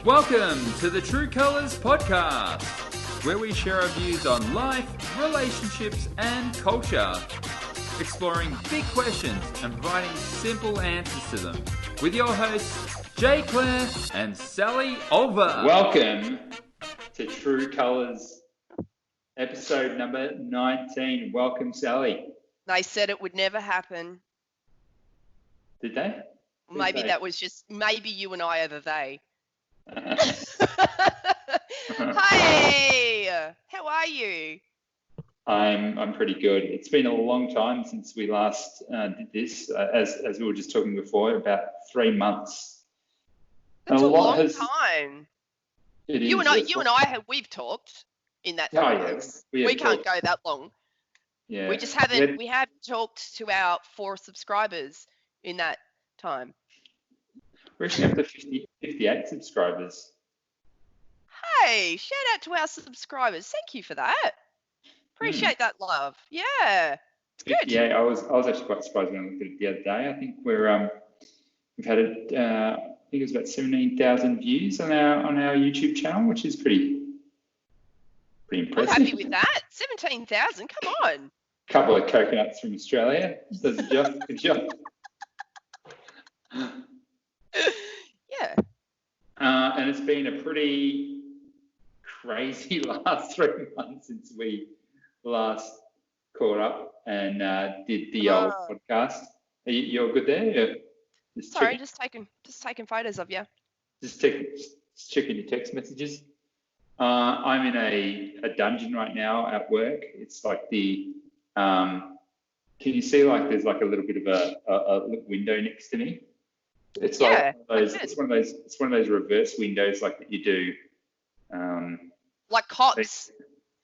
Welcome to the True Colours podcast, where we share our views on life, relationships, and culture, exploring big questions and providing simple answers to them, with your hosts, Jay Claire and Sally Olver. Welcome to True Colours, episode number 19. Welcome, Sally. They said it would never happen. Did they? Maybe that was just, maybe you and I over they. Hey, how are you? I'm pretty good. It's been a long time since we last did this, as we were just talking before, about 3 months. That's a long time. You and I we've talked in that time. Yes, we can't go that long. Yeah. We just haven't. We have talked to our 4 subscribers in that time. We're actually up to 58 subscribers. Hey, shout out to our subscribers. Thank you for that. Appreciate that love. Yeah, it's good. Yeah, I was actually quite surprised when I looked at it the other day. I think we've had I think it was about 17,000 views on our YouTube channel, which is pretty impressive. I'm happy with that. 17,000. Come on. Couple of coconuts from Australia. Does the job. Good job. Yeah. And it's been a pretty crazy last 3 months since we last caught up and did the old podcast. You're good there? Sorry, just taking photos of you. Just checking your text messages. I'm in a dungeon right now at work. It's like can you see like there's like a little bit of a window next to me? It's like it's one of those reverse windows like that you do. Like cops.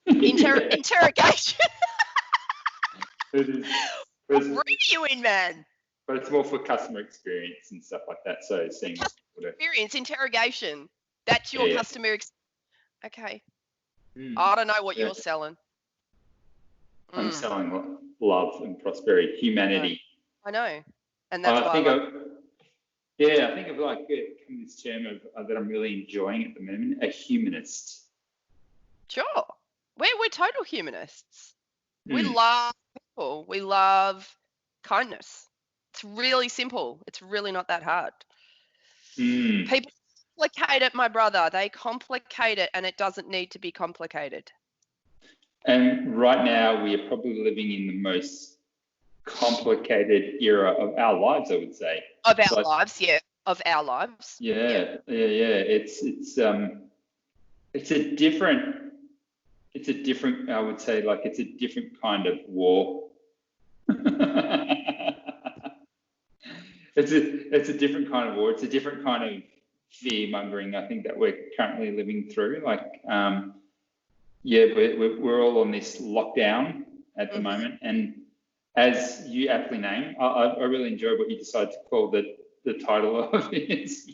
Interrogation. What room are you in, man? But it's more for customer experience and stuff like that. So seeing customer experience, interrogation. That's your customer experience. Okay. I don't know what you're selling. I'm selling love and prosperity, humanity. I know. And that's why I think of like this term that I'm really enjoying at the moment, a humanist. Sure. We're total humanists. We love people. We love kindness. It's really simple. It's really not that hard. People complicate it, my brother. They complicate it, and it doesn't need to be complicated. And right now, we are probably living in the most complicated era of our lives, I would say. Of our lives, yeah. Of our lives. Yeah. It's a different, I would say, like it's a different kind of war. It's a different kind of war. It's a different kind of fear mongering, I think, that we're currently living through. Like, we're all on this lockdown at the moment, and as you aptly name, I really enjoyed what you decided to call the title of this.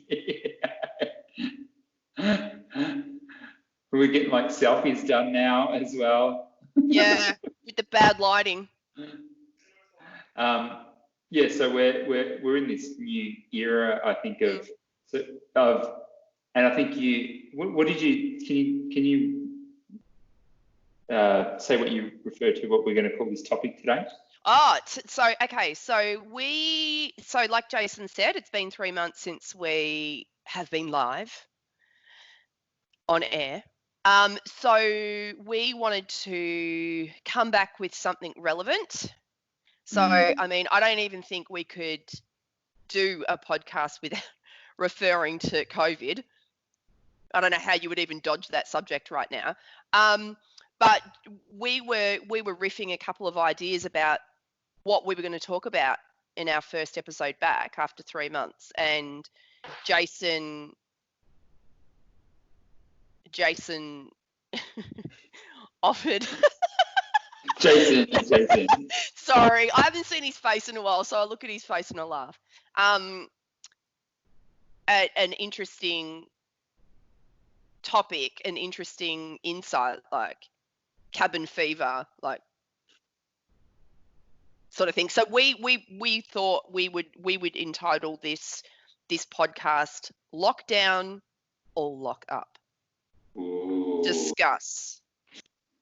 We're getting like selfies done now as well. Yeah, with the bad lighting. So we're in this new era, I think, and I think can you say what you refer to, what we're going to call this topic today? So like Jason said, it's been 3 months since we have been live on air. So we wanted to come back with something relevant. So, I mean, I don't even think we could do a podcast without referring to COVID. I don't know how you would even dodge that subject right now. But we were riffing a couple of ideas about what we were going to talk about in our first episode back after 3 months. And Jason offered. Jason. Sorry, I haven't seen his face in a while, so I look at his face and I laugh. An interesting topic, an interesting insight, like cabin fever, like sort of thing. So we thought we would entitle this podcast "Lockdown all lock up? Ooh. Discuss.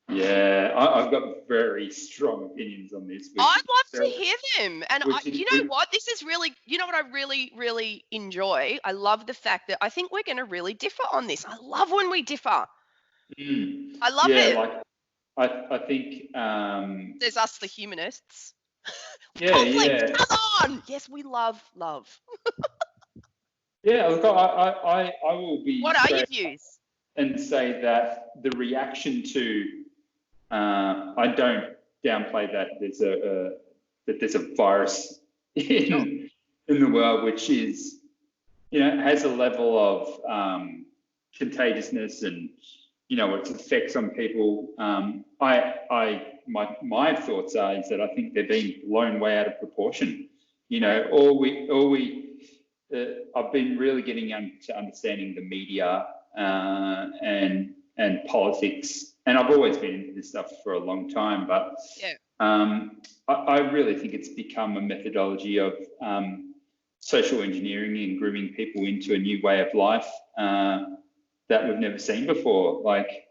Yeah, I've got very strong opinions on this. I'd love to hear them. And you know which- what? This is really, you know what I really, really enjoy? I love the fact that I think we're going to really differ on this. I love when we differ. I love it. Like I think There's us, the humanists. yeah, Conflict, come on! Yes, we love. Yeah, look, I will be What are your straight views? and say that the reaction to I don't downplay that there's a virus in the world which is, you know, has a level of contagiousness and, you know, its effects on people. My thoughts are is that I think they're being blown way out of proportion. You know, I've been really getting into understanding the media and politics, and I've always been into this stuff for a long time. But I really think it's become a methodology of social engineering and grooming people into a new way of life that we've never seen before. Like,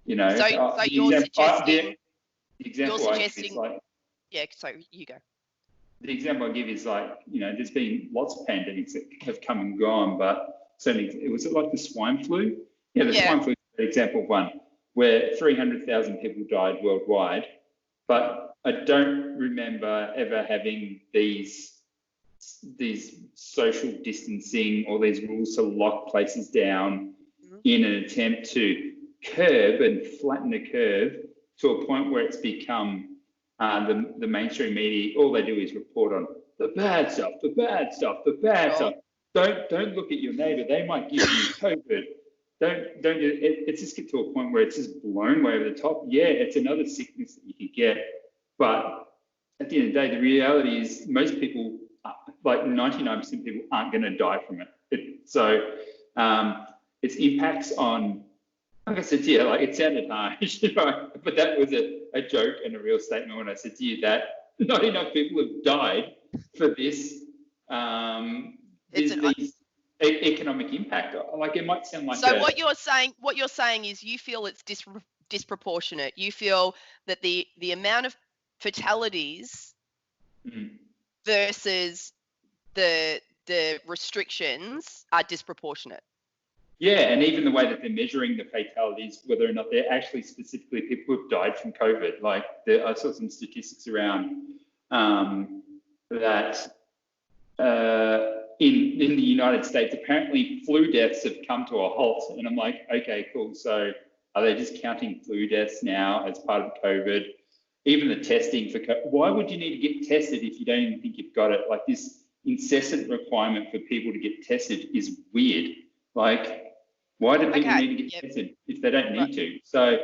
you know, So you're suggesting. The example I give is like. Yeah, so you go. The example I give is like, you know, there's been lots of pandemics that have come and gone, but certainly, was it like the swine flu? Yeah, the swine flu is an example of one where 300,000 people died worldwide, but I don't remember ever having these social distancing or these rules to lock places down in an attempt to curb and flatten the curve to a point where it's become the mainstream media, all they do is report on the bad stuff. Don't look at your neighbour; they might give you COVID. It's just get to a point where it's just blown way over the top. Yeah, it's another sickness that you could get, but at the end of the day, the reality is most people, like 99% of people, aren't going to die from it. So its impacts on. Like I said to you, like it sounded harsh, right? But that was a joke and a real statement when I said to you that not enough people have died for this economic impact. Like it might sound like. So what you're saying is you feel it's disproportionate. You feel that the amount of fatalities versus the restrictions are disproportionate. Yeah, and even the way that they're measuring the fatalities, whether or not they're actually specifically people who've died from COVID. Like I saw some statistics around that in the United States, apparently flu deaths have come to a halt. And I'm like, okay, cool. So are they just counting flu deaths now as part of COVID? Even the testing for COVID. Why would you need to get tested if you don't even think you've got it? Like this incessant requirement for people to get tested is weird. Like, why do people need to get tested if they don't need to? So,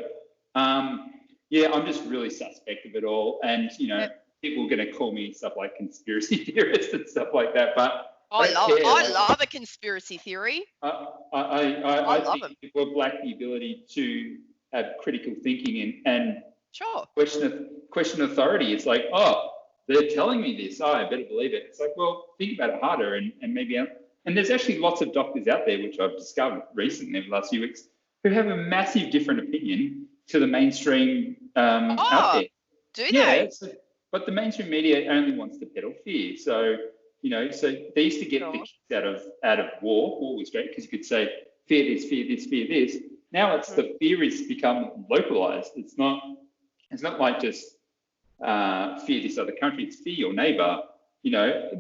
yeah, I'm just really suspect of it all. And, you know, people are going to call me stuff like conspiracy theorist and stuff like that. But I love a conspiracy theory. I think people lack the ability to have critical thinking and question authority. It's like, oh, they're telling me this. Oh, I better believe it. It's like, well, think about it harder and maybe. And there's actually lots of doctors out there, which I've discovered recently over the last few weeks, who have a massive different opinion to the mainstream out there. Do they? But the mainstream media only wants to peddle fear. So, you know, so they used to get the kicks out of war. War was great because you could say, fear this, fear this, fear this. Now it's the fear has become localized. It's not like just fear this other country. It's fear your neighbor. You know,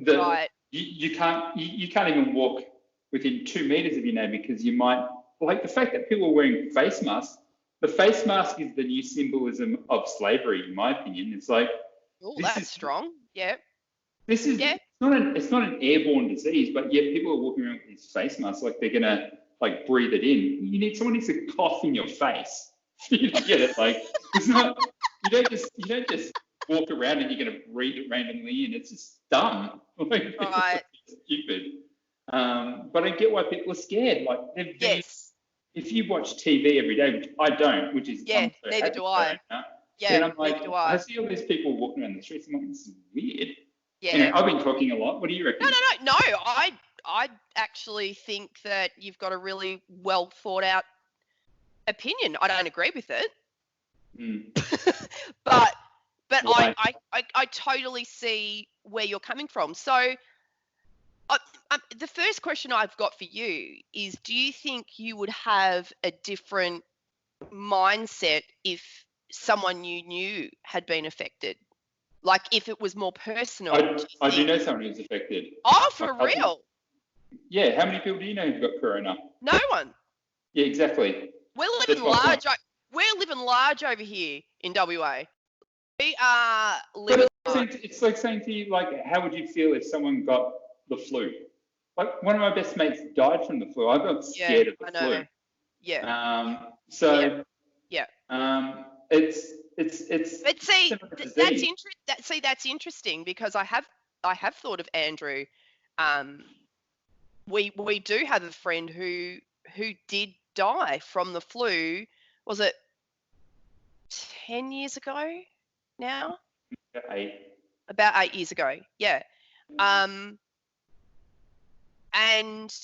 You can't even walk within 2 meters of your neighbor because you might, like the fact that people are wearing face masks. The face mask is the new symbolism of slavery, in my opinion. It's like, that's strong. Yeah. This is it's not an airborne disease, but yet people are walking around with these face masks like they're gonna like breathe it in. Someone needs to cough in your face. You get it? Like it's not. You don't just walk around and you're going to breathe it randomly in. It's just dumb. Like, right. It's stupid. But I get why people are scared. Like, if you watch TV every day, which I don't, which is neither do I. And I'm like, I see all these people walking around the streets. I'm like, this is weird. Yeah. Anyway, I've been talking a lot. What do you reckon? No. I actually think that you've got a really well thought out opinion. I don't agree with it, but Why? I totally see where you're coming from. So the first question I've got for you is, do you think you would have a different mindset if someone you knew had been affected? Like if it was more personal? I do know someone who's affected. Oh, for My cousin. real? Yeah, how many people do you know who've got corona? No one. Yeah, exactly. We're That's living my large. point. We're living large over here in WA. We are living large. It's like saying to you, like, how would you feel if someone got the flu? Like, one of my best mates died from the flu. I got scared of the flu. Yeah. Yeah. Yeah. It's. But see, disease. that's interesting because I have thought of Andrew. We do have a friend who did die from the flu. Was it 10 years ago now? About 8 years ago. Yeah. And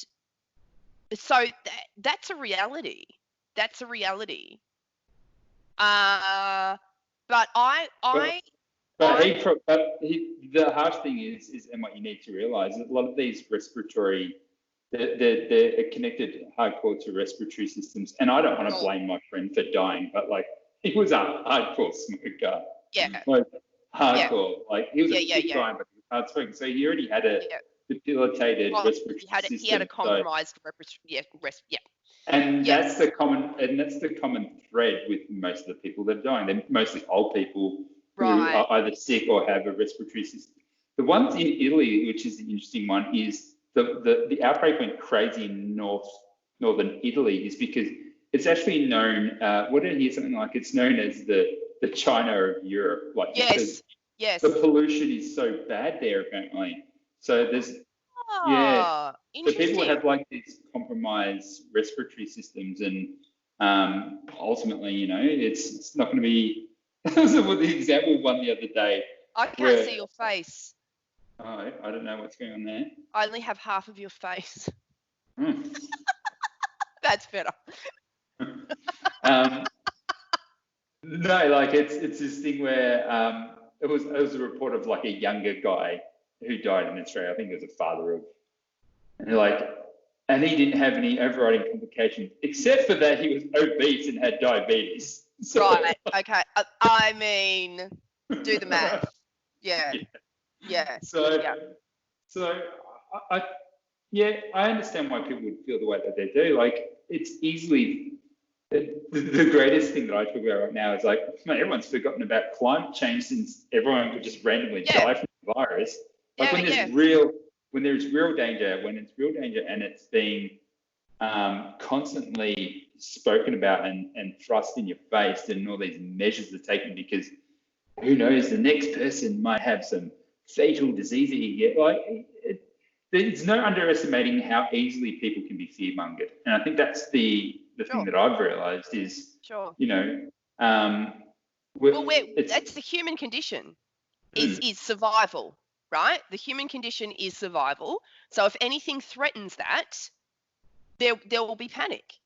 so that's a reality. That's a reality. But the harsh thing is, and what you need to realise, a lot of these respiratory, they're connected hardcore to respiratory systems. And I don't want to blame my friend for dying, but like, he was a hardcore smoker. Yeah. Like, hardcore. Like, he was a big guy, but he was hard smoking. So he already had a debilitated respiratory system. He had a compromised respiratory. Yeah. And that's the common thread with most of the people that are dying. They're mostly old people who are either sick or have a respiratory system. The ones in Italy, which is the interesting one, is the outbreak went crazy in northern Italy, is because it's actually known. What did I hear? Something like it's known as the China of Europe. Like, yes. The pollution is so bad there, apparently. So there's so people have like these compromised respiratory systems, and ultimately, you know, it's not going to be. The example one the other day. I can't see your face. Oh, I don't know what's going on there. I only have half of your face. Hmm. That's better. No, like it's this thing where it was a report of like a younger guy who died in Australia. I think it was a father of, and he didn't have any overriding complications except for that he was obese and had diabetes. So, right. Okay. I mean, do the math. Yeah. So I understand why people would feel the way that they do. Like, it's easily the greatest thing that I talk about right now is like, man, everyone's forgotten about climate change since everyone could just randomly die from the virus. Like, when there's real danger, and it's being constantly spoken about and thrust in your face, and all these measures are taken because who knows, the next person might have some fatal disease that you get. Like, there's no underestimating how easily people can be fear-mongered. And I think that's the thing that I've realised is, you know, that's the human condition, is survival, right? The human condition is survival. So if anything threatens that, there will be panic.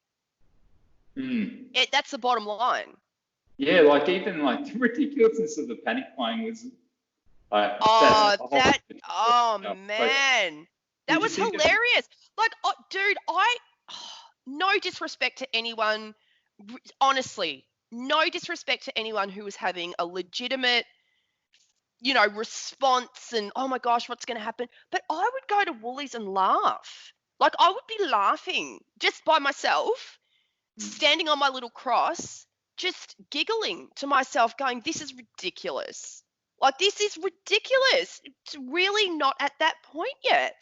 That's the bottom line. Yeah, like even like the ridiculousness of the panic buying was like, man, that was hilarious. Like, dude, no disrespect to anyone, honestly, no disrespect to anyone who was having a legitimate, you know, response and, oh my gosh, what's going to happen? But I would go to Woolies and laugh. Like, I would be laughing just by myself, standing on my little cross, just giggling to myself, going, this is ridiculous. Like, this is ridiculous. It's really not at that point yet.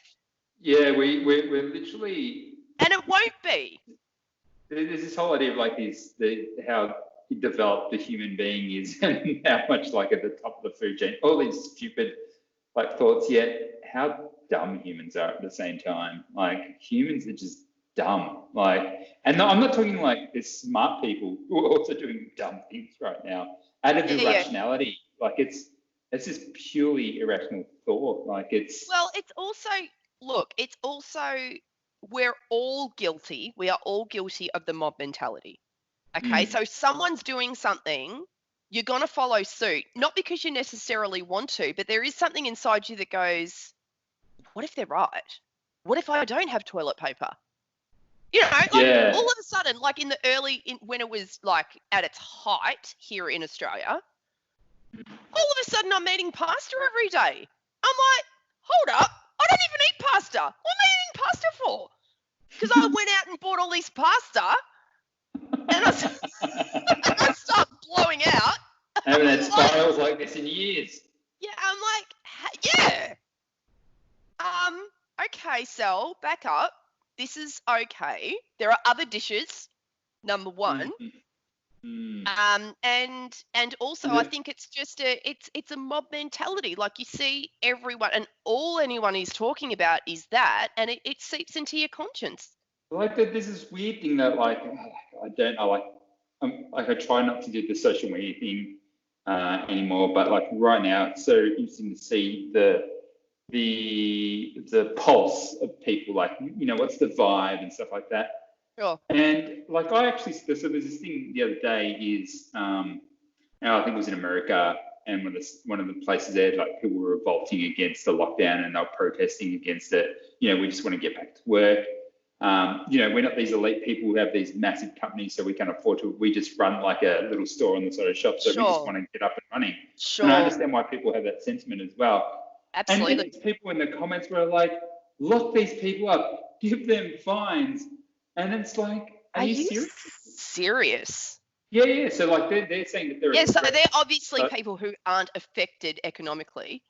Yeah, we're literally... And it won't be. There's this whole idea of like how developed the human being is and how much like at the top of the food chain, all these stupid like thoughts, yet how dumb humans are at the same time. Like, humans are just dumb. Like, and no, I'm not talking like there's smart people who are also doing dumb things right now out of irrationality. Like, it's just purely irrational thought. Like, it's... Well, it's also look, it's also, we're all guilty. We are all guilty of the mob mentality. Okay, so someone's doing something, you're going to follow suit, not because you necessarily want to, but there is something inside you that goes, what if they're right? What if I don't have toilet paper? You know, like Yeah. all of a sudden, like when it was like at its height here in Australia, all of a sudden I'm eating pasta every day. I'm like, hold up, I don't even eat pasta. What am I eating pasta for? Because I went out and bought all this pasta and I start blowing out. I haven't had spirals like this in years. Yeah, I'm like, yeah. Okay, Sal, back up. This is okay. There are other dishes, number one. And also I think it's just it's a mob mentality. Like you see everyone, and all anyone is talking about is that, and it seeps into your conscience. Like there's this weird thing that like I don't know, like I try not to do the social media thing anymore, but like right now it's so interesting to see the pulse of people, like, you know, what's the vibe and stuff like that. Sure. And like I actually, so there's this thing the other day is, and I think it was in America, and one of the places there, like people were revolting against the lockdown and they were protesting against it. You know, we just want to get back to work. You know, we're not these elite people who have these massive companies, so we can't afford to. We just run like a little store on the side of shop, so we just want to get up and running. Sure. And I understand why people have that sentiment as well. Absolutely. And these people in the comments were like, lock these people up, give them fines. And it's like, are you serious? Yeah. So like they're saying that they're so they're obviously people who aren't affected economically.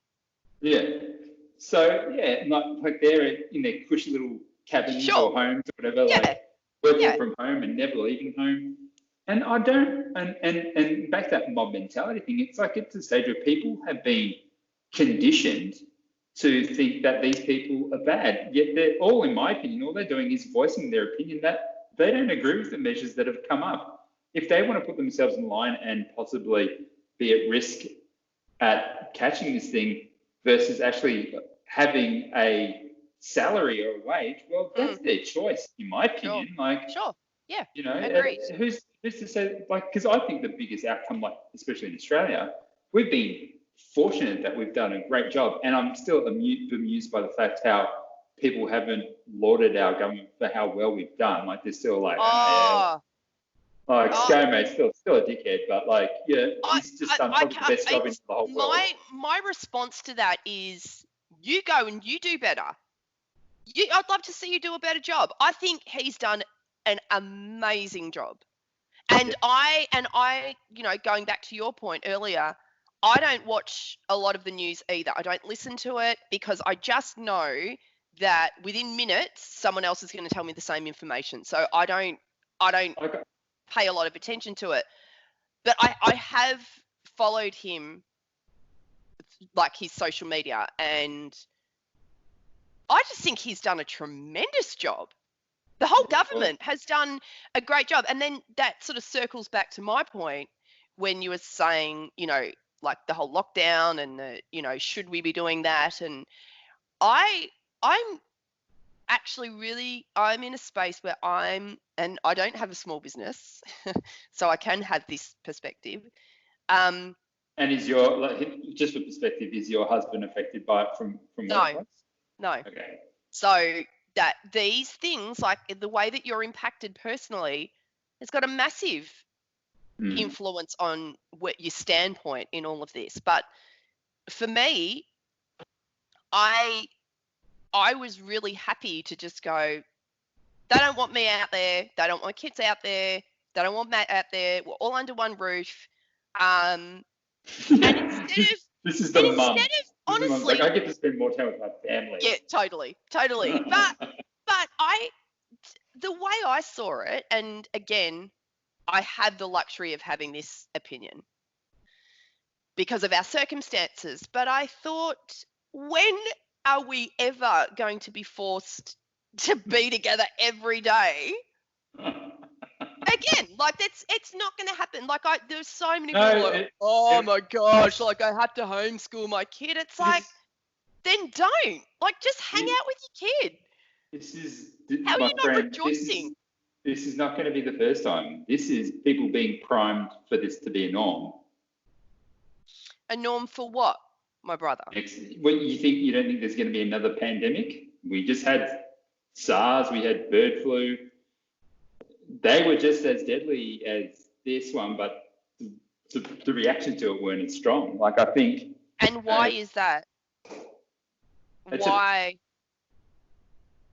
Yeah. So yeah, like they're in their cushy little cabins or homes or whatever, like working from home and never leaving home. And I don't, and back to that mob mentality thing, it's like it's a stage where people have been conditioned to think that these people are bad. Yet they're all, in my opinion, all they're doing is voicing their opinion that they don't agree with the measures that have come up. If they want to put themselves in line and possibly be at risk at catching this thing versus actually having a salary or a wage, well, that's their choice, in my opinion. Yeah. You know, agreed. Who's to say, like, because I think the biggest outcome, like especially in Australia, we've been fortunate that we've done a great job, and I'm still bemused by the fact how people haven't lauded our government for how well we've done. Like they're still like, ScoMo's still a dickhead, but like, yeah, he's just done probably the best job in the whole world. My response to that is, you go and you do better. I'd love to see you do a better job. I think he's done an amazing job, and I, you know, going back to your point earlier, I don't watch a lot of the news either. I don't listen to it because I just know that within minutes someone else is going to tell me the same information. So I don't pay a lot of attention to it. But I have followed him, like his social media, and I just think he's done a tremendous job. The whole government has done a great job. And then that sort of circles back to my point when you were saying, you know, like the whole lockdown and the, you know, should we be doing that? And I'm actually I'm in a space where and I don't have a small business, so I can have this perspective. And is your, like, just for perspective, is your husband affected by it from workplace? No. Okay. So that these things, like the way that you're impacted personally, has got a massive influence on what your standpoint in all of this. But for me, I was really happy to just go, they don't want me out there, they don't want kids out there, they don't want Matt out there, we're all under one roof. And instead of this is the mum. Honestly, like, I get to spend more time with my family. Yeah, totally. But the way I saw it, and again, I had the luxury of having this opinion because of our circumstances, but I thought, when are we ever going to be forced to be together every day? Again, like it's not going to happen. Like there's so many people like, oh my gosh, like I had to homeschool my kid. It's like, then don't. Like, just hang out with your kid. This is, How are my you not friend, rejoicing? this is not going to be the first time. This is people being primed for this to be a norm. A norm for what, my brother? What you don't think there's going to be another pandemic? We just had SARS, we had bird flu. They were just as deadly as this one, but the reaction to it weren't as strong. Like, I think. And why is that? Why?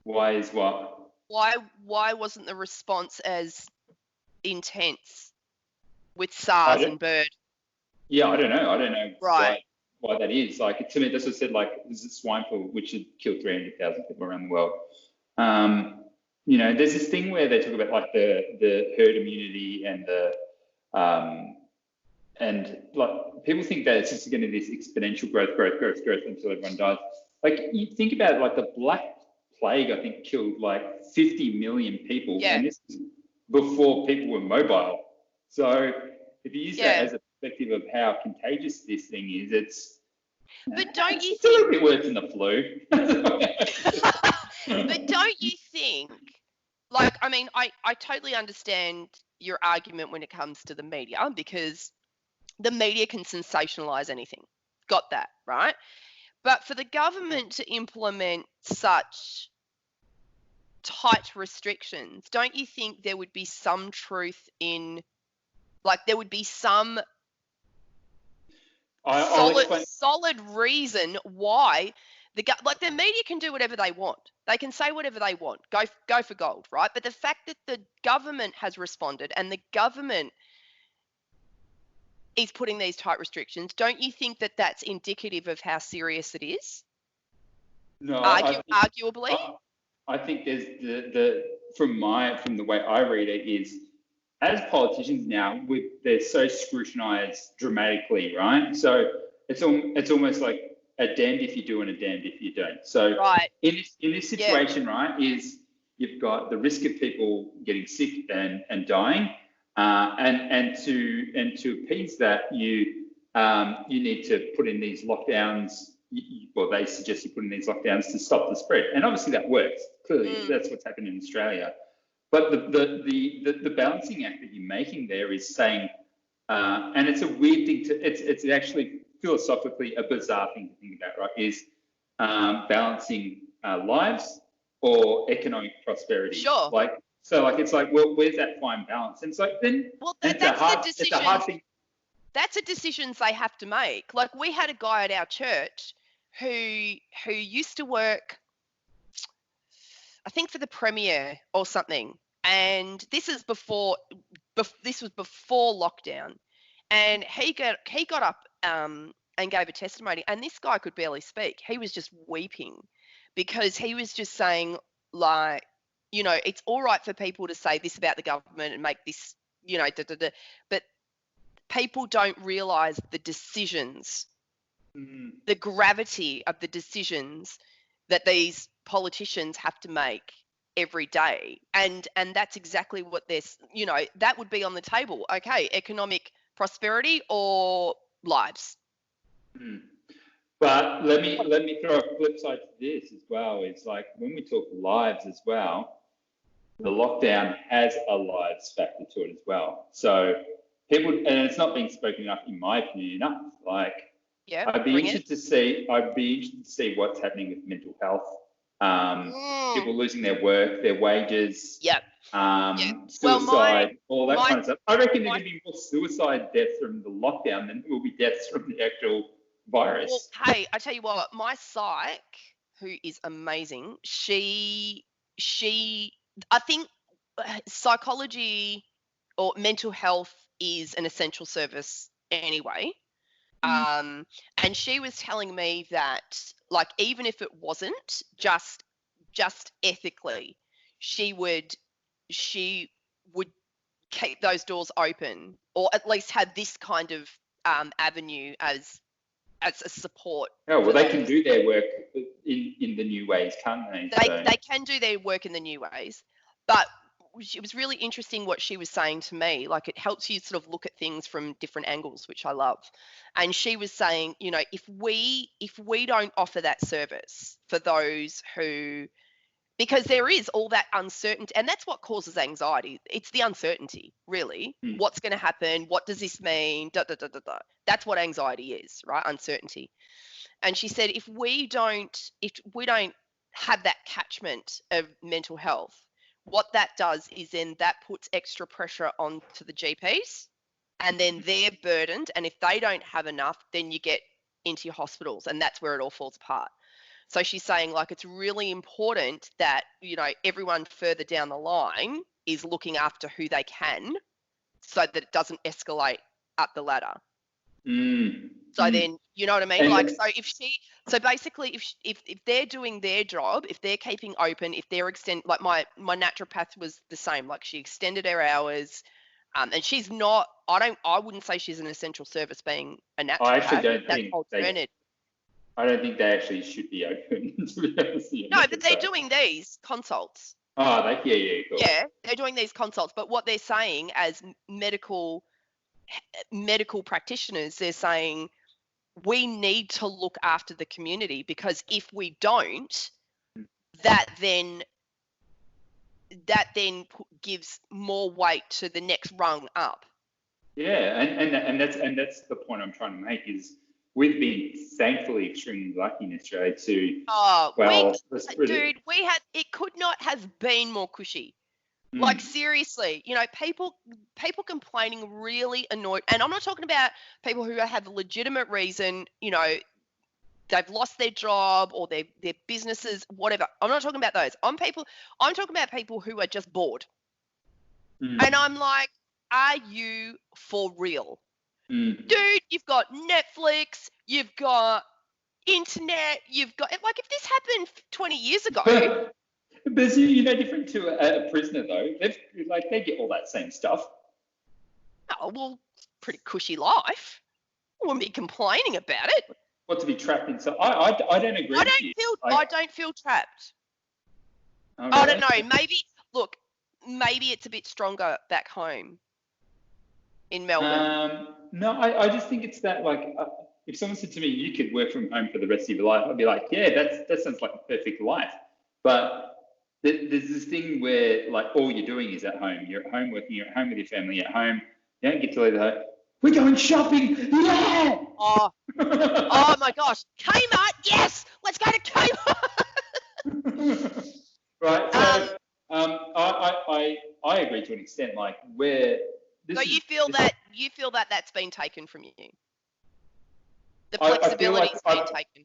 Why is what? Why wasn't the response as intense with SARS and bird? Yeah, I don't know. Right. Why that is. Like, to me, that's what I said, like, this is swine flu, which had killed 300,000 people around the world. There's this thing where they talk about, like, the herd immunity and like, people think that it's just going to be this exponential growth until everyone dies. Like, you think about it, like, the Black Plague, I think, killed like 50 million people. Yeah. And this is before people were mobile. So if you use that as a perspective of how contagious this thing is, it's a little bit worse than the flu. But don't you think, like, I mean, I totally understand your argument when it comes to the media, because the media can sensationalize anything. Got that, right? But for the government to implement such tight restrictions, don't you think there would be some truth in, like, there would be some solid reason why the media can do whatever they want. They can say whatever they want. Go for gold, right? But the fact that the government has responded and the government is putting these tight restrictions, don't you think that that's indicative of how serious it is? No, arguably. I think there's from the way I read it is, as politicians now, they're so scrutinised dramatically, right? So it's almost like a damned if you do and a damned if you don't. So right. in this situation, right, is you've got the risk of people getting sick and dying, and to appease that, you need to put in these lockdowns. Well, they suggest you put in these lockdowns to stop the spread, and obviously that works. Clearly, that's what's happened in Australia. But the balancing act that you're making there is saying, and it's a weird thing it's actually philosophically a bizarre thing to think about, right? Is balancing lives or economic prosperity. Sure. It's like, well, where's that fine balance? And it's like, then, well, it's a hard thing. That's a decision they have to make. Like, we had a guy at our church who used to work, I think, for the Premier or something. And this was before lockdown. And he got up and gave a testimony. And this guy could barely speak. He was just weeping because he was just saying, like, it's all right for people to say this about the government and make this, but people don't realise the decisions, the gravity of the decisions that these politicians have to make every day. And that's exactly what that would be on the table. Okay, economic prosperity or lives. But let me throw a flip side to this as well. It's like, when we talk lives as well, the lockdown has a lives factor to it as well. So people, and it's not being spoken enough, in my opinion, enough. Like, I'd be interested to see what's happening with mental health. People losing their work, their wages, suicide, all that kind of stuff. I reckon there could be more suicide deaths from the lockdown than there will be deaths from the actual virus. Well, hey, I tell you what, my psych, who is amazing, she I think psychology or mental health is an essential service anyway. And she was telling me that, like, even if it wasn't, just ethically, she would keep those doors open, or at least have this kind of avenue as a support. Oh, well, they can do their work in the new ways, can't they? They can do their work in the new ways, but it was really interesting what she was saying to me. Like, it helps you sort of look at things from different angles, which I love. And she was saying, you know, if we don't offer that service for those who, because there is all that uncertainty, and that's what causes anxiety. It's the uncertainty, really. What's going to happen? What does this mean? Da, da, da, da, da. That's what anxiety is, right? Uncertainty. And she said, if we don't have that catchment of mental health, what that does is then that puts extra pressure onto the GPs, and then they're burdened. And if they don't have enough, then you get into your hospitals, and that's where it all falls apart. So she's saying, like, it's really important that, you know, everyone further down the line is looking after who they can, so that it doesn't escalate up the ladder. So then, you know what I mean? Like, so basically, if they're doing their job, if they're keeping open, if they're like my naturopath was the same. Like, she extended her hours, and she's not. I wouldn't say she's an essential service being a naturopath. I actually don't think I don't think they actually should be open, to be honest. No, but they're doing these consults. Oh, yeah, cool. Yeah, they're doing these consults. But what they're saying as medical practitioners, they're saying we need to look after the community, because if we don't, that then gives more weight to the next rung up. Yeah, and that's the point I'm trying to make is we've been thankfully extremely lucky in Australia to. Dude, it could not have been more cushy. Like, seriously, you know, people complaining really annoyed. And I'm not talking about people who have a legitimate reason, you know, they've lost their job or their businesses, whatever. I'm not talking about those. I'm talking about people who are just bored. And I'm like, are you for real? Dude, you've got Netflix, you've got internet, you've got, like, if this happened 20 years ago. But you're no different to a prisoner, though. They get all that same stuff. Oh, well, pretty cushy life. I wouldn't be complaining about it. What, to be trapped inside? I don't agree with you. I don't feel trapped. Oh, I really? don't know. Maybe it's a bit stronger back home in Melbourne. No, I just think it's that, like, if someone said to me, you could work from home for the rest of your life, I'd be like, yeah, that sounds like a perfect life. But there's this thing where, like, all you're doing is at home. You're at home working, you're at home with your family at home. You don't get to leave the home. We're going shopping, yeah! Oh my gosh. Kmart, yes! Let's go to Kmart! Right, so I agree to an extent, like, where... you feel that that's been taken from you? The flexibility's been taken?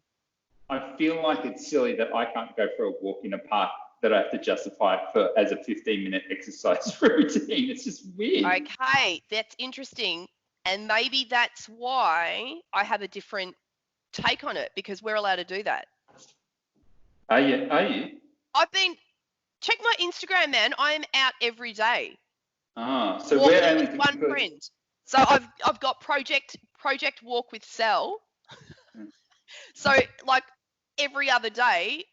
I feel like it's silly that I can't go for a walk in a park, that I have to justify it as a 15-minute exercise routine. It's just weird. Okay, that's interesting. And maybe that's why I have a different take on it, because we're allowed to do that. Are you? Check my Instagram, man. I am out every day. So walking we're only with one friend. So I've got project walk with Sel. So, like, every other day,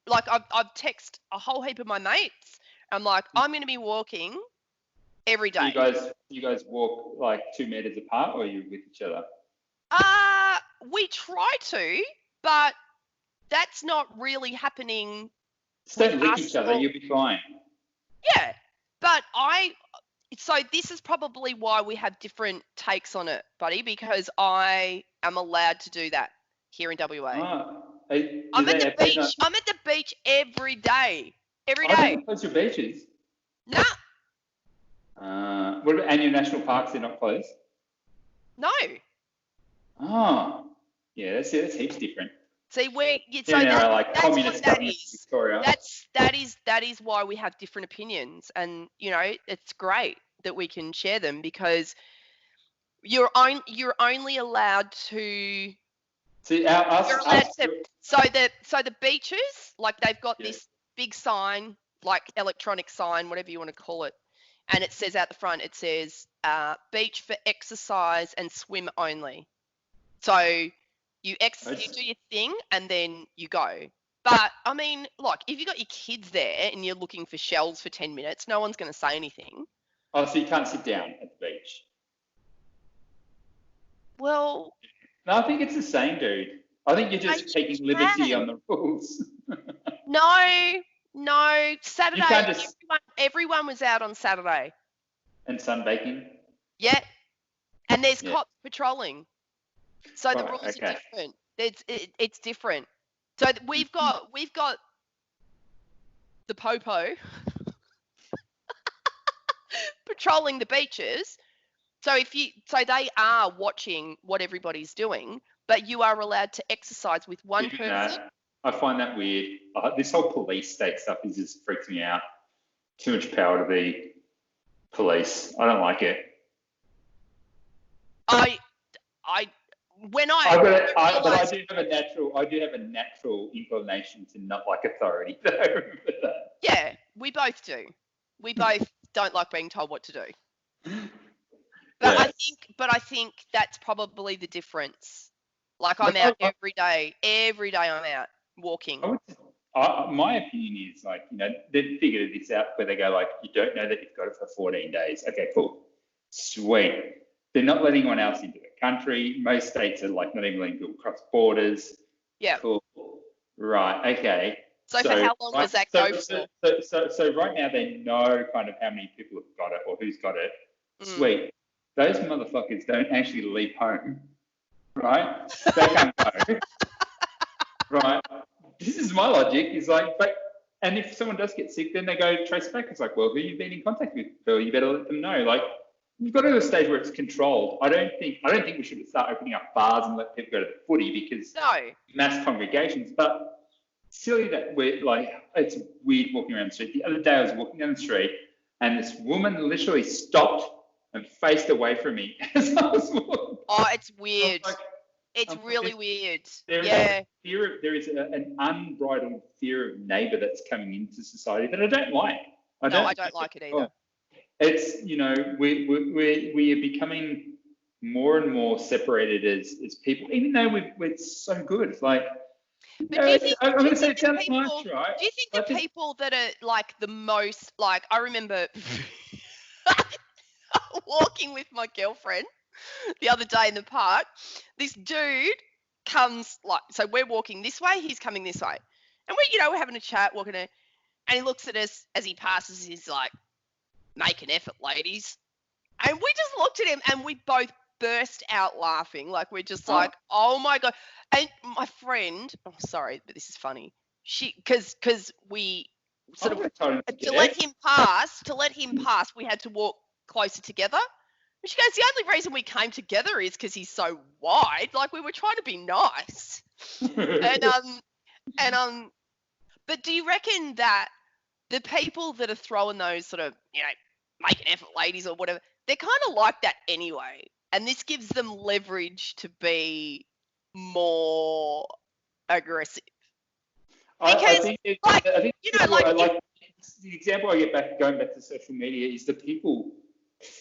like, I've texted a whole heap of my mates. I'm like, I'm going to be walking every day. You guys walk like 2 meters apart, or are you with each other? We try to, but that's not really happening. Just don't lick each other, you'll be fine. Yeah, but so this is probably why we have different takes on it, buddy, because I am allowed to do that here in WA. I'm at the beach. I'm at the beach every day. Every day. I don't close your beaches. Nah. What about, and your national parks, they're not closed? No. Oh. Yeah, that's heaps different. See, that's communist what that is. Victoria. That is why we have different opinions, and, you know, it's great that we can share them, because you're only allowed to. See, So the beaches, like, they've got this big sign, like electronic sign, whatever you want to call it, and it says out the front, it says beach for exercise and swim only. So you do your thing and then you go. But I mean, look, if you got your kids there and you're looking for shells for 10 minutes, no one's going to say anything. Oh, so you can't sit down at the beach? Well, No, I think it's the same, dude. I think you're just you taking liberty on the rules. no. Saturday, You can't just everyone was out on Saturday. and sunbaking. Yeah, and there's Yeah. cops patrolling, so the Right, rules okay. are different. It's different. So we've got the popo patrolling the beaches. So they are watching what everybody's doing, but you are allowed to exercise with one Even person. that, I find that weird. This whole police state stuff just freaks me out. Too much power to the police. I don't like it. I But I do have a natural inclination to not like authority. Though. Yeah, we both do. We both don't like being told what to do. But Yeah. I think that's probably the difference. Like I'm out every day. Every day I'm out walking. My opinion is like, they've figured this out where they go like, you don't know that you've got it for 14 days. Okay, cool. Sweet. They're not letting anyone else into the country. Most states are like not even letting people cross borders. Yeah. Cool. Right. Okay. So for how long does that go for? So right now they know kind of how many people have got it or who's got it. Sweet. Those motherfuckers don't actually leave home. Right? They can't go. Right? This is my logic. Is like, and if someone does get sick, then they go trace back. It's like, well, who you've been in contact with, Phil? You better let them know. Like, you've got to a stage where it's controlled. I don't think we should start opening up bars and let people go to the footy because mass congregations. But silly that we're like, it's weird walking around the street. The other day I was walking down the street and this woman literally stopped and faced away from me as I was walking. Oh, it's weird. It's really weird. There is an unbridled fear of neighbour that's coming into society that I don't like. I don't like it either. It's, we are becoming more and more separated as people, even though we're so good. Like, but do you think, I'm going to say it sounds nice, right? Do you think the people that are like the most, like, I remember walking with my girlfriend the other day in the park. This dude comes, like, so we're walking this way, he's coming this way, and we're having a chat, walking in, and he looks at us as he passes. He's like, "Make an effort, ladies," and we just looked at him and we both burst out laughing. Like, we're just like, "Oh my god!" And my friend, oh sorry, but this is funny. Because we sort of to let him pass, we had to walk closer together. And she goes, the only reason we came together is because he's so wide. Like, we were trying to be nice. But do you reckon that the people that are throwing those sort of, make an effort, ladies, or whatever, they're kind of like that anyway, and this gives them leverage to be more aggressive? Because, the example I get going back to social media is the people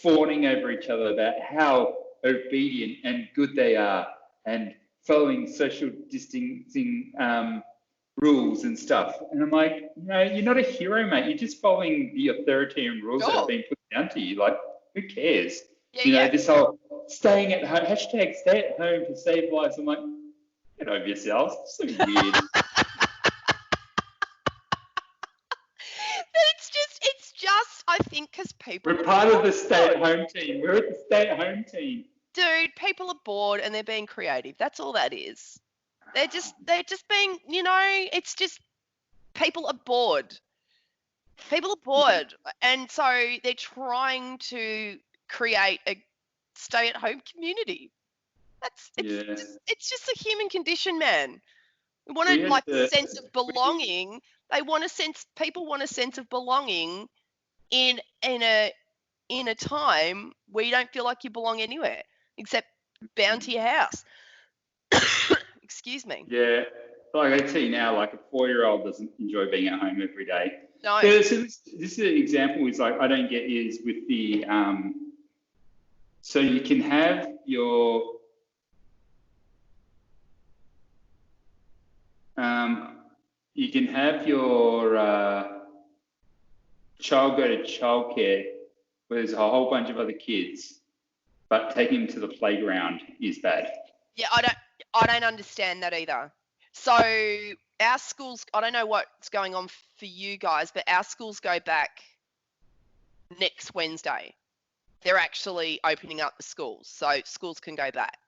fawning over each other about how obedient and good they are and following social distancing rules and stuff. And I'm like, you're not a hero, mate. You're just following the authoritarian rules that have been put down to you. Like, who cares? This whole staying at home, hashtag stay at home to save lives. I'm like, get over yourselves. It's so weird. I think because people... We're part of the stay-at-home team. We're at the stay-at-home team. Dude, people are bored and they're being creative. That's all that is. They're just being, it's just people are bored. People are bored. And so they're trying to create a stay-at-home community. It's just a human condition, man. We want a sense of belonging. People want a sense of belonging in a time where you don't feel like you belong anywhere except bound to your house. Excuse me. Yeah, like I tell you now, like a 4-year-old doesn't enjoy being at home every day. No. Yeah, so this is an example is like I don't get is with the so you can have you can have your child go to childcare where there's a whole bunch of other kids, but taking them to the playground is bad. Yeah, I don't understand that either. So our schools, I don't know what's going on for you guys, but our schools go back next Wednesday. They're actually opening up the schools, so schools can go back.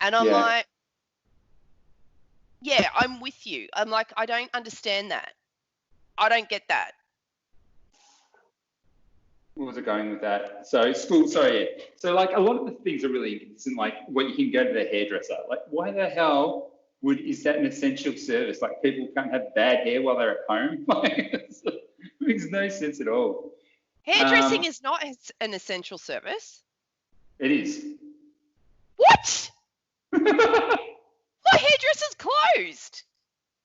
And I'm Yeah. like, yeah, I'm with you. I'm like, I don't understand that. I don't get that. Where was I going with that? So school, sorry, yeah. So like a lot of the things are really inconsistent, like when you can go to the hairdresser. Like why the hell is that an essential service? Like people can't have bad hair while they're at home? Like it makes no sense at all. Hairdressing is not an essential service. It is. What? My hairdresser's closed.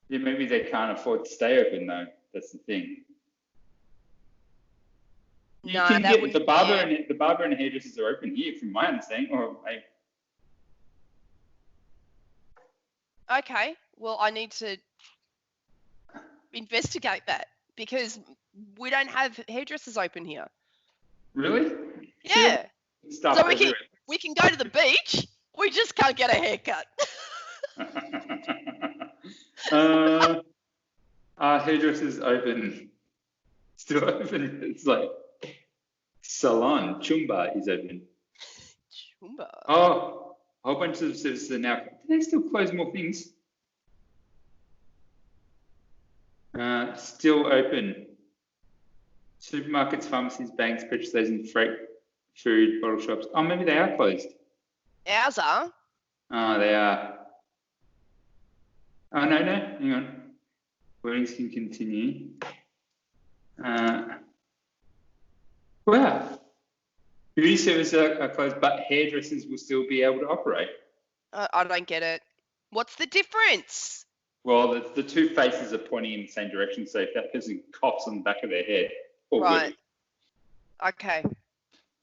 Yeah, maybe they can't afford to stay open though. That's the thing. You No, can that get wouldn't. the barber and hairdressers are open here, from my understanding. Or Okay, well, I need to investigate that because we don't have hairdressers open here. really? Yeah. Stuff So everywhere. we can go to the beach. We just can't get a haircut. Hairdressers open, still open. It's like salon, Chumba is open. Chumba. Oh, a whole bunch of services are now. Do they still close more things? Still open. Supermarkets, pharmacies, banks, petrol stations, freight, food, bottle shops. Oh, maybe they are closed. Ours are. Oh, they are. Oh, no, hang on. Weddings can continue. Wow. Beauty services are closed, but hairdressers will still be able to operate. I don't get it. What's the difference? Well, the two faces are pointing in the same direction, so if that person coughs on the back of their head, all Right. good. Okay.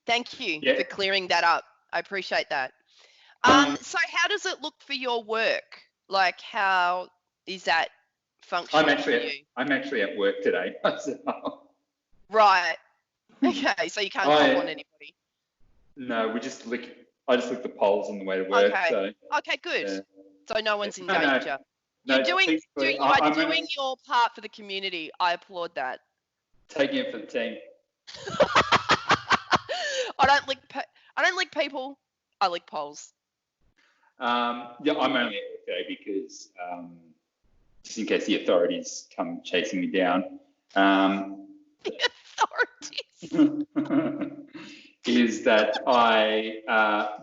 Thank you Yeah. for clearing that up. I appreciate that. So how does it look for your work? Like, how is that functioning for you? I'm actually at work today. Right. Okay, so you can't cough on anybody. No, I just lick the poles on the way to work. Okay. So, Okay, good. So no one's in No, no. danger. no, You are I'm doing only your part for the community. I applaud that. taking it for the team. I don't lick people. I lick poles. Yeah, I'm only at work today because just in case the authorities come chasing me down. The authorities. Is that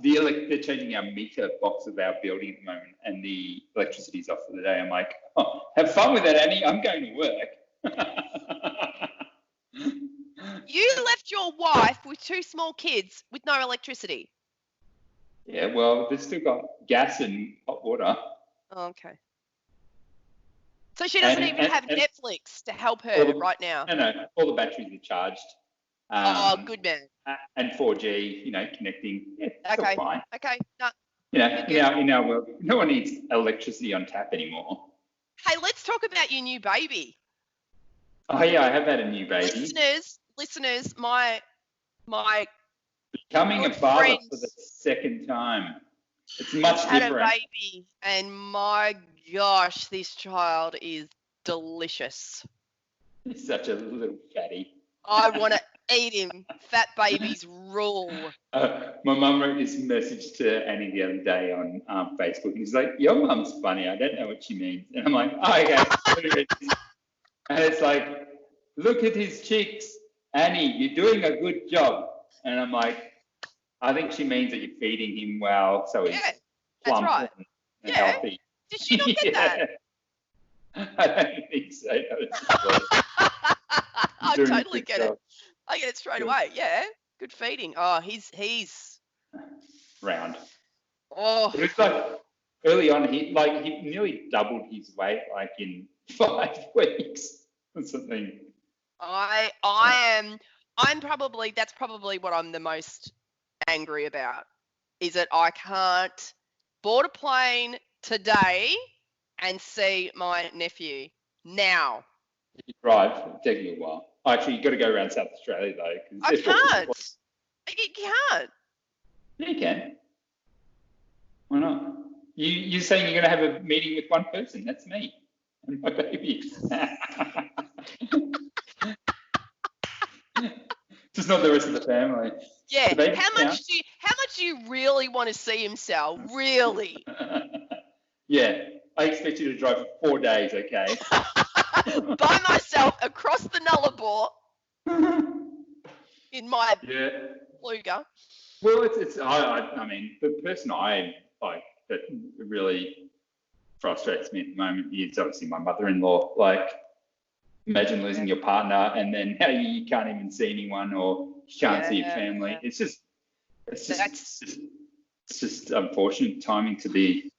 they're changing our meter box of our building at the moment, and the electricity's off for the day. I'm like, oh, have fun with that, Annie. I'm going to work. You left your wife with two small kids with no electricity. Yeah, well, they've still got gas and hot water. Oh, okay. So she doesn't even have Netflix to help her right now. No, all the batteries are charged. Oh, good man. And 4G, connecting. Yeah, still Okay. fine. Okay. No. In our world, no one needs electricity on tap anymore. Hey, let's talk about your new baby. Oh yeah, I have had a new baby. Listeners, my Becoming a father for the second time. It's much different. Had a baby, and my gosh, this child is delicious. He's such a little fatty. I want to eat him. Fat babies rule. My mum wrote this message to Annie the other day on Facebook. He's like, "Your mum's funny. I don't know what she means." And I'm like, "Oh, okay." And it's like, "Look at his cheeks, Annie. You're doing a good job." And I'm like, "I think she means that you're feeding him well, so he's plump and healthy." Did she not get that? I don't think so. I totally get it. I get it straight away. Yeah, good feeding. Oh, he's round. Oh, it was like early on. He nearly doubled his weight like in 5 weeks or something. That's probably what I'm the most angry about, is that I can't board a plane today and see my nephew. now. If you drive, it'll take you a while. Actually, you've got to go around South Australia, though. I can't. You can't. Yeah, you can. Why not? You're saying you're going to have a meeting with one person. That's me and my baby. Just not the rest of the family. Yeah. The baby How much do you really want to see him, Sal? Really? Yeah. I expect you to drive for 4 days, okay? By myself across the Nullarbor in my Luger. Well, I mean, the person I like that really frustrates me at the moment is obviously my mother-in-law. Like, imagine losing your partner and then how you can't even see anyone or you can't see your family. It's just unfortunate timing to be,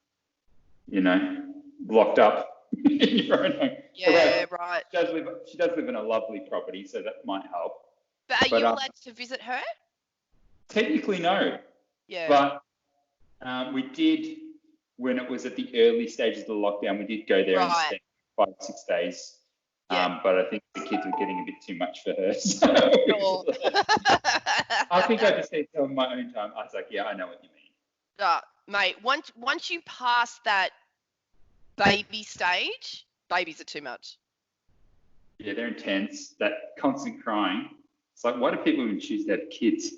locked up in your own home. Yeah, right. She does live in a lovely property, so that might help. But are you allowed to visit her? Technically, no. Yeah. But we did, when it was at the early stages of the lockdown, we did go there and spend 5 or 6 days. Yeah. But I think the kids were getting a bit too much for her. So I think I just need some of my own time. I was like, yeah, I know what you mean. Mate, once you pass that baby stage, babies are too much. Yeah, they're intense. That constant crying. It's like, why do people even choose to have kids?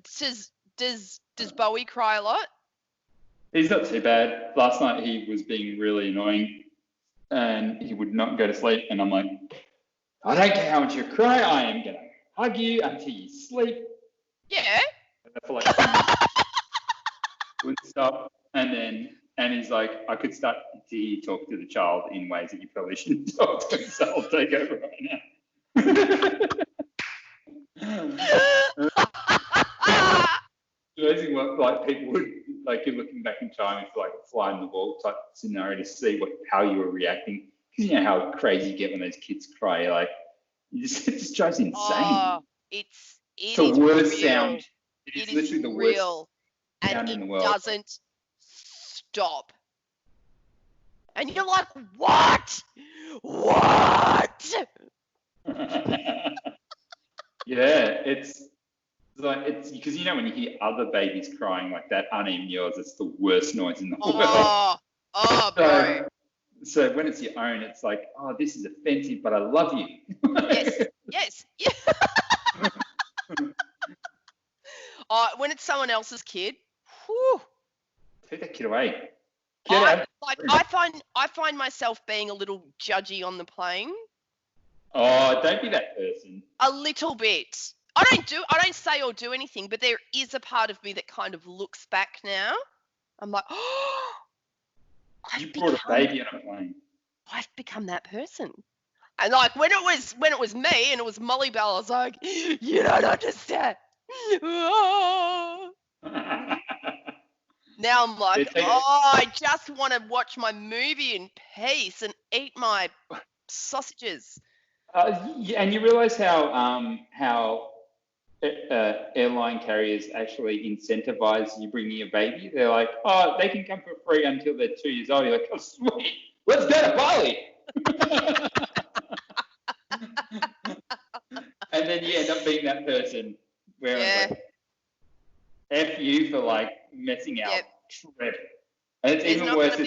So does Bowie cry a lot? He's not too bad. Last night he was being really annoying and he would not go to sleep. And I'm like, I don't care how much you cry. I am going to hug you until you sleep. Yeah. And for like 2 minutes, wouldn't stop. And he's like, I could start to hear you talk to the child in ways that you probably shouldn't talk to. So I'll take over right now. Amazing what like people would like. You're looking back in time, if like a fly in the wall type scenario to see how you were reacting, because you know how crazy you get when those kids cry. Like it just drives you insane. Oh, it's the worst real. sound. It is literally the real. worst sound in the world. And it doesn't stop. And you're like, what? Yeah, it's because when you hear other babies crying like that, aren't even yours, it's the worst noise in the world. Bro. So when it's your own, it's like, oh, this is offensive, but I love you. Yes. When it's someone else's kid, whew. Take that kid away. I find myself being a little judgy on the plane. Oh, don't be that person. A little bit. I don't say or do anything, but there is a part of me that kind of looks back now. I'm like, oh, you brought a baby on a plane. I've become that person. And like when it was me and it was Molly Bell, I was like, you don't understand. Now I'm like, I just want to watch my movie in peace and eat my sausages. And you realise how airline carriers actually incentivize you bringing a baby? They're like, oh, they can come for free until they're 2 years old. You're like, oh, sweet, let's go to Bali. And then you end up being that person where it's like, F you for like messing our trip. And it's even worse.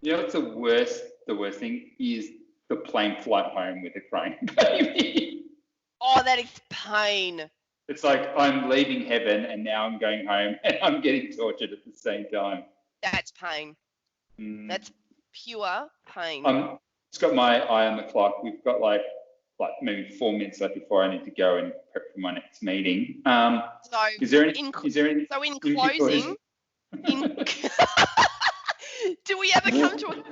What's the worst thing is the plane flight home with a crying baby. Oh, that is pain. It's like I'm leaving heaven and now I'm going home and I'm getting tortured at the same time. That's pain. That's pure pain. Just got my eye on the clock. We've got like maybe 4 minutes left before I need to go and prep for my next meeting. In closing, do we ever come to a...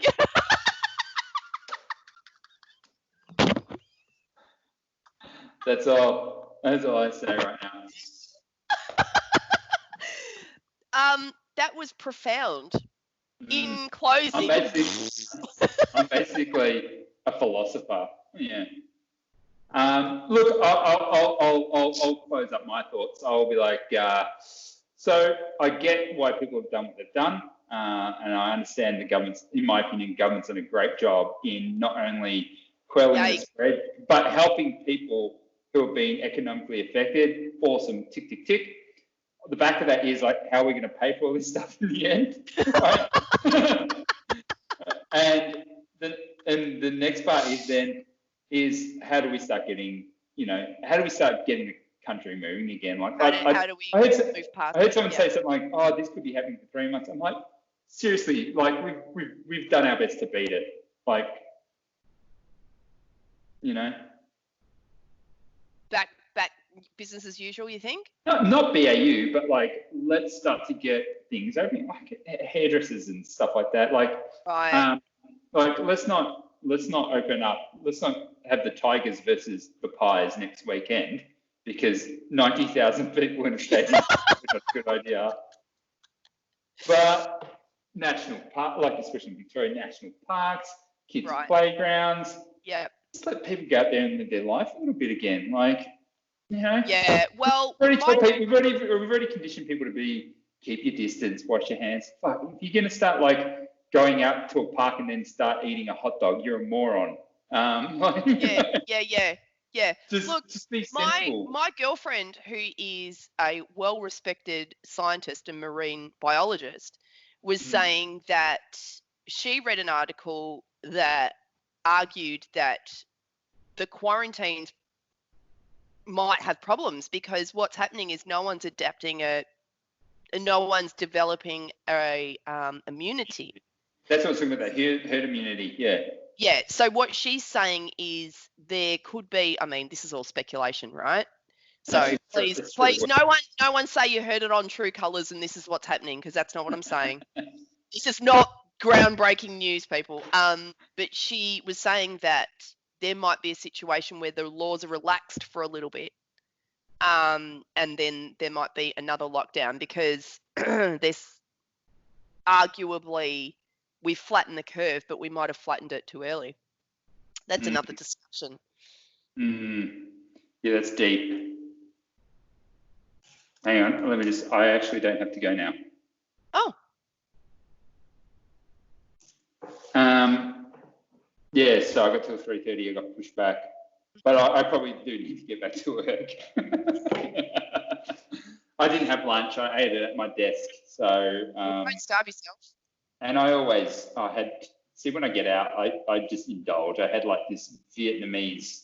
That's all I say right now. That was profound. In closing, I'm basically a philosopher. Yeah. Look, I'll close up my thoughts. I'll be like, So I get why people have done what they've done, and I understand the government's, in my opinion, government's done a great job in not only quelling the spread, but helping people who have been economically affected. Awesome, tick, tick, tick. The back of that is like, how are we going to pay for all this stuff in the end? Right? and the next part is how do we start getting, the country moving again? Like, how do we move past? I heard someone say something like, "Oh, this could be happening for 3 months." I'm like, seriously, like we've done our best to beat it. Like, back business as usual. You think? Not BAU, but like, let's start to get things open, like hairdressers and stuff like that. Like, right. Like, let's not open up. Let's not have the Tigers versus the Pies next weekend, because 90,000 people in a stadium is not a good idea. But national park, like especially in Victoria, national parks, kids' playgrounds. Yeah. Just let people go out there and live their life a little bit again. Like, Yeah. Well, we've already conditioned people to keep your distance, wash your hands. Fuck, if you're gonna start like going out to a park and then start eating a hot dog, you're a moron. Yeah. Just be sensible. My girlfriend, who is a well-respected scientist and marine biologist, was saying that she read an article that argued that the quarantines might have problems, because what's happening is no one's developing a immunity. That's what I was talking about, that herd immunity. Yeah. So what she's saying is there could be, I mean, this is all speculation, right? So please, no one say you heard it on True Colours and this is what's happening, because that's not what I'm saying. This is not groundbreaking news, people. But she was saying that there might be a situation where the laws are relaxed for a little bit. And then there might be another lockdown, because there's arguably, we've flattened the curve, but we might have flattened it too early. That's another discussion. Yeah, that's deep. Hang on, I actually don't have to go now. Oh. Yeah, so I got till 3:30, I got pushed back. But I probably do need to get back to work. I didn't have lunch, I ate it at my desk. So don't starve yourself. And when I get out, I just indulge. I had like this Vietnamese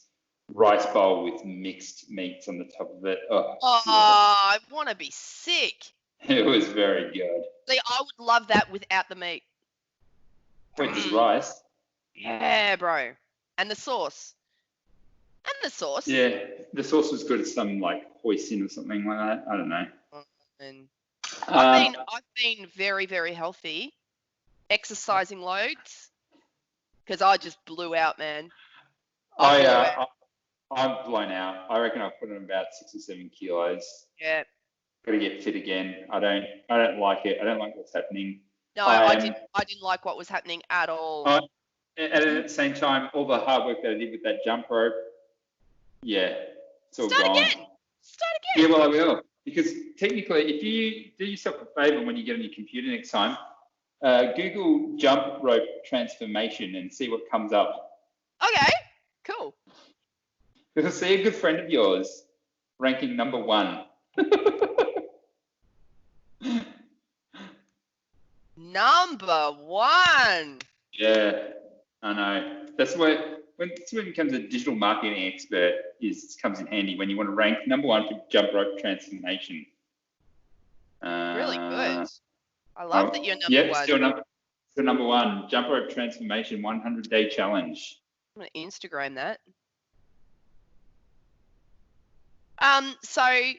rice bowl with mixed meats on the top of it. I want to be sick. It was very good. See, I would love that without the meat. With the rice? Yeah, bro. And the sauce. Yeah, the sauce was good. It's some like hoisin or something like that. I don't know. I've been very, very healthy, exercising loads, because I just blew out, man. I'm blown out. I reckon I've put on about 6 or 7 kilos. Yeah. Got to get fit again. I don't like it. I don't like what's happening. No, I didn't like what was happening at all. And at the same time, all the hard work that I did with that jump rope, it's all Start gone. again. Yeah, well, I will. Because technically, if you do yourself a favor when you get on your computer next time, Google jump rope transformation and see what comes up. Okay, cool. You'll see a good friend of yours ranking number 1. Number 1. Yeah, I know. That's where when it becomes a digital marketing expert comes in handy, when you want to rank number 1 for jump rope transformation. Really good. I love that you're number 1. Still number 1, jump rope transformation 100-day challenge. I'm going to Instagram that. So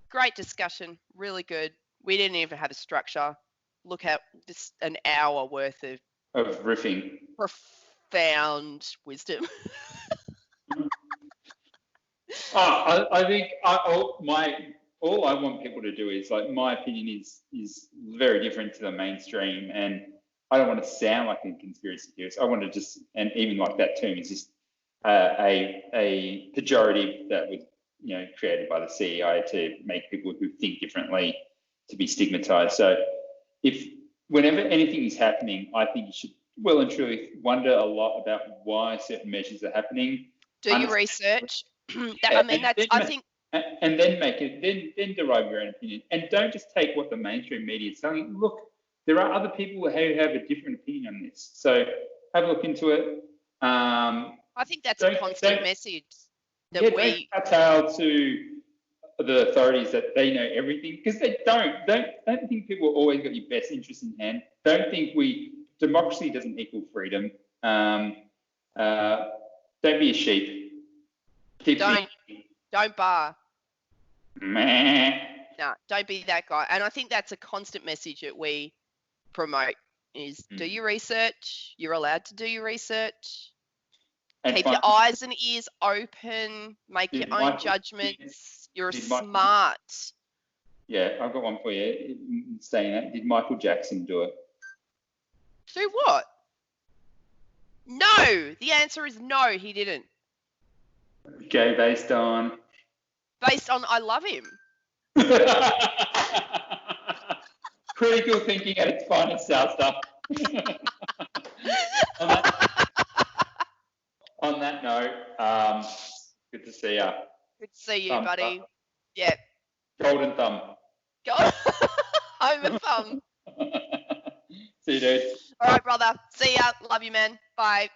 great discussion, really good. We didn't even have a structure. Look at just an hour worth of riffing. Profound wisdom. I think all I want people to do is, like, my opinion is very different to the mainstream, and I don't want to sound like a conspiracy theorist. I want to just, and even like that term is just a pejorative that was created by the CEI to make people who think differently to be stigmatized. So whenever anything is happening, I think you should well and truly wonder a lot about why certain measures are happening. Do your research. And then derive your own opinion. And don't just take what the mainstream media is telling you. Look, there are other people who have a different opinion on this. So have a look into it. I think that's a constant message. Don't kowtow to the authorities that they know everything, because they don't. Don't think people always got your best interest in hand. Don't think democracy doesn't equal freedom. Don't be a sheep. Don't bar. Meh. No, don't be that guy. And I think that's a constant message that we promote is do your research. You're allowed to do your research. And keep your eyes and ears open. Make your own judgments. You're smart. Yeah, I've got one for you. Saying that, did Michael Jackson do it? Do what? No. The answer is no, he didn't. Okay, based on I love him. Critical thinking at its finest, Southstar. On that note, good to see you. Good to see you, buddy. Yeah. Golden thumb. Over thumb. See you, dude. All right, brother. See ya. Love you, man. Bye.